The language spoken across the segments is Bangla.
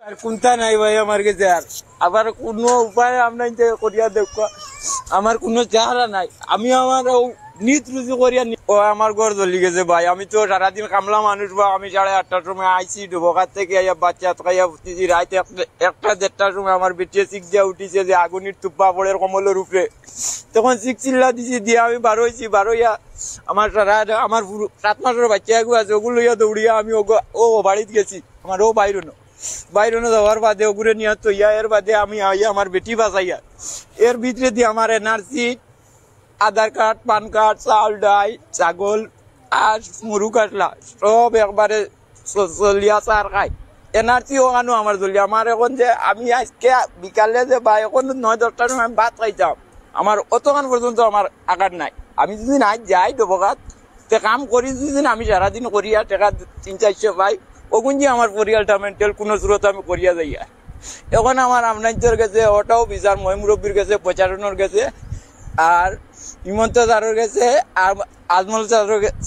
আর কোনটা নাই ভাই আমার কাছে আর আবার কোনো উপায় আমরা করিয়া দেখ আমার কোনো চেহারা নাই আমি আমার নিত রুজু করিয়া ও আমার ঘর জ্বলি গেছে ভাই আমি তো সারাদিন কামলা মানুষ বা আমি 8:30টার সময় আইসি ঢোকার থেকে বাচ্চা খাইয়া উঠতেছি রাইতে 1টা-1:30টার সময় আমার বেটিয়ে শিখ দিয়া উঠিছে যে আগুনের তুপ্পা পড়ে কমলের উপরে তখন শিখ চিল্লা দিছি দিয়ে আমি বার হয়েছি বার হইয়া আমার আমার 7 মাসের বাচ্চা এগু আছে ওগুলো লইয়া দৌড়িয়া আমি ও বাড়িতে গেছি আমার ও বাইরনো যাওয়ার বাদে ওগুলো নিয়ে তো এর বাদে আমি আইয়া আমার বেটি বাঁচাইয়া এর ভিতরে দিয়ে আমার এনআরসি আধার কার্ড পান কার্ড চাউল ডাই ছাগল আর মুরু কাটলা সব একবারে চলিয়া চার খাই এনআরসি ওখানো আমার চলিয়া আমার এখন যে আমি আজকে বিকালে যে বা এখন 9-10টার সময় আমি ভাত খাইতাম আমার অতক্ষণ পর্যন্ত আমার আকার নাই আমি যদি আজ যাই ডবকাত তে কাম করি যদি আমি সারাদিন করিয়া টাকা 300-400 পাই ওগুন যে আমার পরিয়ালটা মেন্টাল কোনো স্রোত আমি করিয়া যাইয়া এখন আমার আমনাইজের গেছে ওটাও বিচার মই মুরব্বীর গেছে প্রচারণের গেছে আর হিমন্ত স্যারের গেছে আর আজমল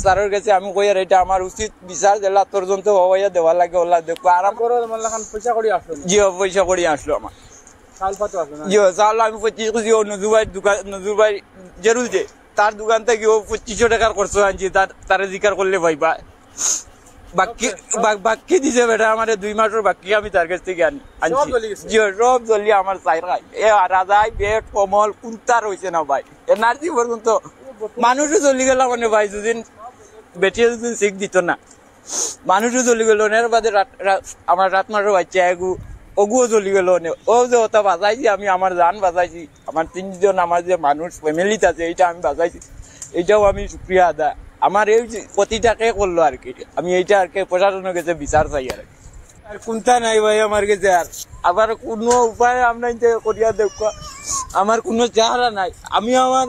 স্যারের গেছে আমি কইয়ার এটা আমার উচিত বিচার জেলা পর্যন্ত হওয়া দেওয়া লাগে ওলা দেখো আরাম করো পয়সা করে আসলো জি পয়সা করে আসলো আমার জি চাল আমি 25 কেজি নজুর ভাই জেরুল যে তার দোকান থেকে 2500 টাকার খরচ আনছি তারে জিকার করলে ভাই ভাই বাকি দিছে বেটা আমার 2 মাসের বাকি আমি তার কাছ থেকে আনছি জি সব জ্বলি আমার চাই খাই এ রাজাই বেট কমল কুন্তার হয়েছে না ভাই এনার্জি পর্যন্ত মানুষও চলি গেল মানে ভাই দুদিন বেটিয়ে দুদিন শিখ দিত না মানুষও চলি গেল এর বাদে আমার 7 মাসের বাচ্চা ওগুও চলি গেল ও যে ওটা বাঁচাইছি আমি আমার জান বাঁচাইছি আমার 3 জন আমার যে মানুষ ফ্যামিলিতে আছে এইটা আমি বাঁচাইছি এইটাও আমি শুক্রিয়া আদা আমার এই প্রতিটাকে করলো আর কি আমি এইটা আর কি প্রশাসনের কাছে বিচার চাই আর কোনটা নাই ভাই আমার কাছে আর আবার কোনো উপায় আমরা করিয়া দেখ আমার কোনো চেহারা নাই আমি আমার